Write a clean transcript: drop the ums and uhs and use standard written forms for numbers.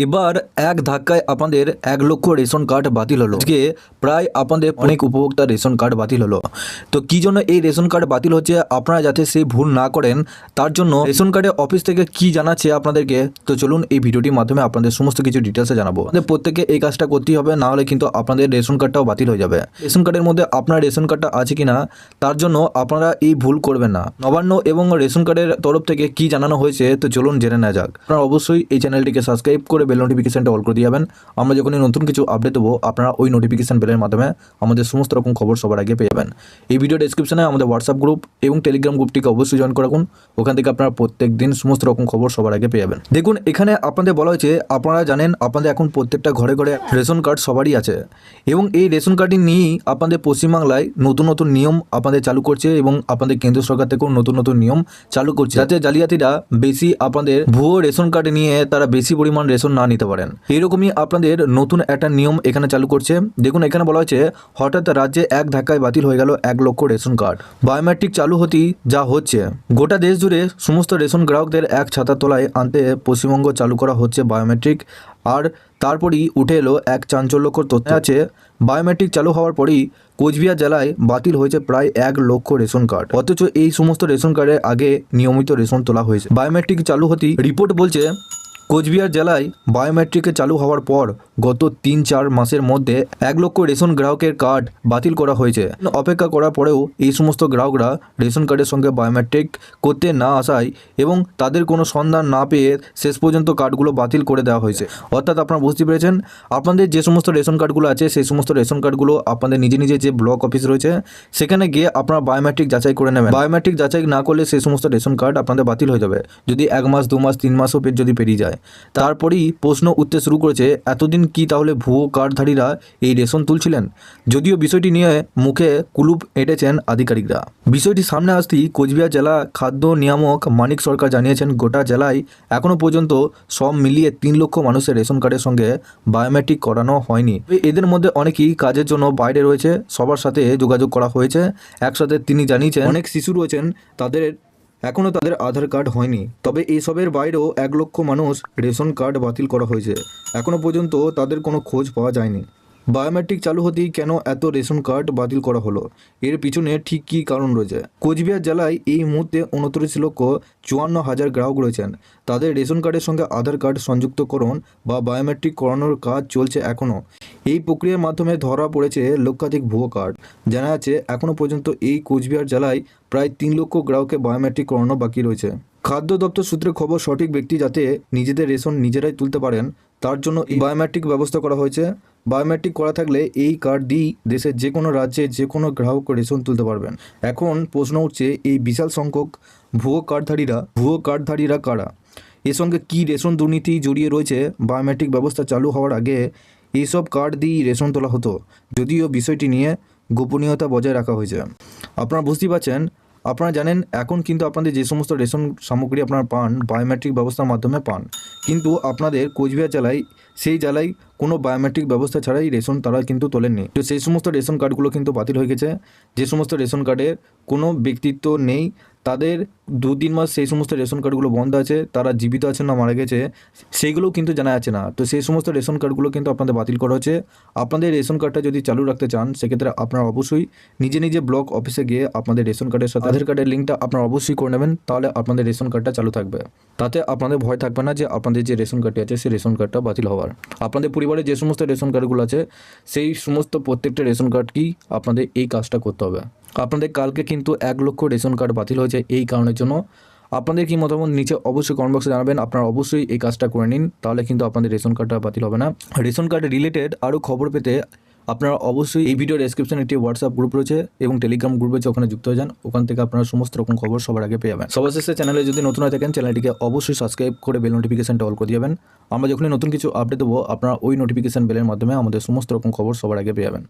এবার এক ধাক্কায় আপনাদের 1 লক্ষ রেশন কার্ড বাতিল হলো। আজকে প্রায় আপনাদের অনেক উপভোক্তার রেশন কার্ড বাতিল হলো। তো কি জন্য এই রেশন কার্ড বাতিল হচ্ছে, আপনারা যাতে সেই ভুল না করেন তার জন্য রেশন কার্ডের অফিস থেকে কি জানাচ্ছে আপনাদেরকে, তো চলুন এই ভিডিওটির মাধ্যমে আপনাদের সমস্ত কিছু ডিটেলসে জানাবো। আপনাদের প্রত্যেকে এই কাজটা করতেই হবে, না হলে কিন্তু আপনাদের রেশন কার্ডটাও বাতিল হয়ে যাবে। রেশন কার্ডের মধ্যে আপনার রেশন কার্ডটা আছে কিনা তার জন্য আপনারা এই ভুল করবেন না। নবান্ন এবং রেশন কার্ডের তরফ থেকে কি জানানো হয়েছে, তো চলুন জেনে নেওয়া যাক। আপনারা অবশ্যই এই চ্যানেলটিকে সাবস্ক্রাইব করে বেল নোটিফিকেশনটা অল করে দিয়ে যাবেন। আমরা যখনই নতুন কিছু আপডেট দেবো আপনারা ওই নোটিফিকেশন বেলের মাধ্যমে আমাদের সমস্ত রকম খবর সবার আগে পেয়ে যাবেন। এই ভিডিও ডেসক্রিপশনে আমাদের হোয়াটসঅ্যাপ গ্রুপ এবং টেলিগ্রাম গ্রুপটিকে অবশ্যই জয়েন করে রাখুন। ওখান থেকে আপনারা প্রত্যেক দিন সমস্ত রকম খবর সবার আগে পেয়ে যাবেন। দেখুন, এখানে আপনাদের বলা হয়েছে, আপনারা জানেন আপনাদের এখন প্রত্যেকটা ঘরে ঘরে রেশন কার্ড সবারই আছে এবং এই রেশন কার্ডটি নিয়েই আপনাদের পশ্চিমবাংলায় নতুন নতুন নিয়ম আপনাদের চালু করছে এবং আপনাদের কেন্দ্র সরকার থেকেও নতুন নতুন নিয়ম চালু করছে, যাতে জালিয়াতিরা বেশি আপনাদের ভুয়ো রেশন কার্ড নিয়ে তারা বেশি পরিমাণ রেশন না নিতে পারেন। এরকমই আপনাদের নতুন একটা নিয়ম এখানে চালু করছে। দেখুন, এখানে বলা হয়েছে হঠাৎ রাজ্যে এক ধাক্কায় বাতিল হয়ে গেল 1 লক্ষ রেশন কার্ড। বায়োমেট্রিক চালু হতেই যা হচ্ছে, গোটা দেশ জুড়ে সমস্ত রেশন গ্রাহকদের এক ছাতার তলায় আনতে পশ্চিমবঙ্গ চালু করা হচ্ছে বায়োমেট্রিক। আর তারপরই উঠে এলো এক চাঞ্চল্যকর তথ্য আছে, বায়োমেট্রিক চালু হওয়ার পরই কোচবিহার জেলায় বাতিল হয়েছে প্রায় 1 লক্ষ রেশন কার্ড। অথচ এই সমস্ত রেশন কার্ডের আগে নিয়মিত রেশন তোলা হয়েছে। বায়োমেট্রিক চালু হতেই রিপোর্ট বলছে কোচবিহার জেলায় বায়োমেট্রিকে চালু হওয়ার পর গত 3-4 মাসের মধ্যে 1 লক্ষ রেশন গ্রাহকের কার্ড বাতিল করা হয়েছে। অপেক্ষা করার পরেও এই সমস্ত গ্রাহকরা রেশন কার্ডের সঙ্গে বায়োমেট্রিক করতে না আসায় এবং তাদের কোনো সন্ধান না পেয়ে শেষ পর্যন্ত কার্ডগুলো বাতিল করে দেওয়া হয়েছে। অর্থাৎ আপনারা বুঝতে পেরেছেন, আপনাদের যে সমস্ত রেশন কার্ডগুলো আছে সেই সমস্ত রেশন কার্ডগুলো আপনাদের নিজে নিজে যে ব্লক অফিস রয়েছে সেখানে গিয়ে আপনারা বায়োমেট্রিক যাচাই করে নেবেন। বায়োমেট্রিক যাচাই না করলে সেই সমস্ত রেশন কার্ড আপনাদের বাতিল হয়ে যাবে, যদি 1 মাস 2 মাস 3 মাসও যদি পেরিয়ে যায়। তারপরেই প্রশ্ন উঠতে শুরু করেছে, এতদিন কি তাহলে ভুয়ো কার্ডধারীরা এই রেশন তুলছিলেন? যদিও বিষয়টি নিয়ে মুখে কুলুপ এঁটেছেন আধিকারিকরা। বিষয়টি সামনে আসতেই কোচবিহার জেলা খাদ্য নিয়ামক মানিক সরকার জানিয়েছেন, গোটা জেলায় এখনও পর্যন্ত সব মিলিয়ে 3 লক্ষ মানুষের রেশন কার্ডের সঙ্গে বায়োমেট্রিক করানো হয়নি। এদের মধ্যে অনেকেই কাজের জন্য বাইরে রয়েছে, সবার সাথে যোগাযোগ করা হয়েছে। একসাথে তিনি জানিয়েছেন অনেক শিশু রয়েছেন এখনও তাদের আধার কার্ড হয়নি। তবে এইসবের বাইরেও 1 লক্ষ মানুষ রেশন কার্ড বাতিল করা হয়েছে, এখনও পর্যন্ত তাদের কোনো খোঁজ পাওয়া যায়নি। বায়োমেট্রিক চালু হতেই কেন এত রেশন কার্ড বাতিল করা হলো, এর পিছনে ঠিক কী কারণ রয়েছে? কোচবিহার জেলায় এই মুহূর্তে 29,54,000 গ্রাহক রয়েছেন। তাদের রেশন কার্ডের সঙ্গে আধার কার্ড সংযুক্তকরণ বা বায়োমেট্রিক করানোর কাজ চলছে এখনও। এই প্রক্রিয়ার মাধ্যমে ধরা পড়েছে লক্ষাধিক ভুয়ো কার্ড। জানা যাচ্ছে এখনও পর্যন্ত এই কোচবিহার জেলায় প্রায় 3 লক্ষ গ্রাহকের বায়োমেট্রিক করানো বাকি রয়েছে। খাদ্য দপ্তর সূত্রে খবর, সঠিক ব্যক্তি যাতে নিজেদের রেশন নিজেরাই তুলতে পারেন তার জন্য এই বায়োমেট্রিক ব্যবস্থা করা হয়েছে। বায়োমেট্রিক করা থাকলে এই কার্ড দিয়েই দেশের যে কোনো রাজ্যে যে কোনো গ্রাহক রেশন তুলতে পারবেন। এখন প্রশ্ন উঠছে, এই বিশাল সংখ্যক ভুয়ো কার্ডধারীরা কারা? এর সঙ্গে কী রেশন দুর্নীতি জড়িয়ে রয়েছে? বায়োমেট্রিক ব্যবস্থা চালু হওয়ার আগে এইসব কার্ড দিয়েই রেশন তোলা হতো, যদিও বিষয়টি নিয়ে গোপনীয়তা বজায় রাখা হয়েছে। আপনারা বুঝতেই পারছেন, আপনারা জানেন এখন কিন্তু আপনাদের যে সমস্ত রেশন সামগ্রী আপনারা পান বায়োমেট্রিক ব্যবস্থার মাধ্যমে পান, কিন্তু আপনাদের কোচবিহার জেলায় সেই জেলায় কোনো বায়োমেট্রিক ব্যবস্থা ছাড়াই রেশন তারা কিন্তু তোলেননি। তো সেই সমস্ত রেশন কার্ডগুলো কিন্তু বাতিল হয়ে গেছে। যে সমস্ত রেশন কার্ডের কোনো ব্যক্তিত্ব নেই, তাদের 2-3 মাস সেই সমস্ত রেশন কার্ডগুলো বন্ধ আছে, তারা জীবিত আছেন না মারা গেছে সেইগুলোও কিন্তু জানা যাচ্ছে না। তো সেই সমস্ত রেশন কার্ডগুলো কিন্তু আপনাদের বাতিল করা হচ্ছে। আপনাদের রেশন কার্ডটা যদি চালু রাখতে চান সেক্ষেত্রে আপনারা অবশ্যই নিজে নিজে ব্লক অফিসে গিয়ে আপনাদের রেশন কার্ডের সাথে আধার কার্ডের লিঙ্কটা আপনারা অবশ্যই করে নেবেন, তাহলে আপনাদের রেশন কার্ডটা চালু থাকবে। তাতে আপনাদের ভয় থাকবে না যে আপনাদের যে রেশন কার্ডটি আছে সেই রেশন কার্ডটা বাতিল হওয়ার। আপনাদের পরিবারে যে সমস্ত রেশন কার্ডগুলো আছে সেই সমস্ত প্রত্যেকটা রেশন কার্ডকেই আপনাদের এই কাজটা করতে হবে। আপনাদের কালকে কিন্তু 1 লক্ষ রেশন কার্ড বাতিল হয়েছে এই কারণের জন্য। আপনাদের কি মতামত নিচে অবশ্যই কমেন্ট বক্সে জানাবেন। আপনারা অবশ্যই এই কাজটা করে নিন, তাহলে কিন্তু আপনাদের রেশন কার্ডটা বাতিল হবে না। রেশন কার্ড রিলেটেড আরও খবর পেতে আপনারা অবশ্যই এই ভিডিও ডেসক্রিপশনে একটি হোয়াটসঅ্যাপ গ্রুপ রয়েছে এবং টেলিগ্রাম গ্রুপ রয়েছে, ওখানে যুক্ত হয়ে যান। ওখান থেকে আপনারা সমস্ত রকম খবর সবার আগে পেয়ে যাবেন। সবার শেষে চ্যানেলে যদি নতুন হয়ে থাকেন চ্যানেলটিকে অবশ্যই সাবস্ক্রাইব করে বেল নোটিফিকেশনটা অল করে দিবেন। আমরা যখনই নতুন কিছু আপডেট দেবো আপনারা ওই নোটিফিকেশন বেলের মাধ্যমে আমাদের সমস্ত রকম খবর সবার আগে পেয়ে যাবেন।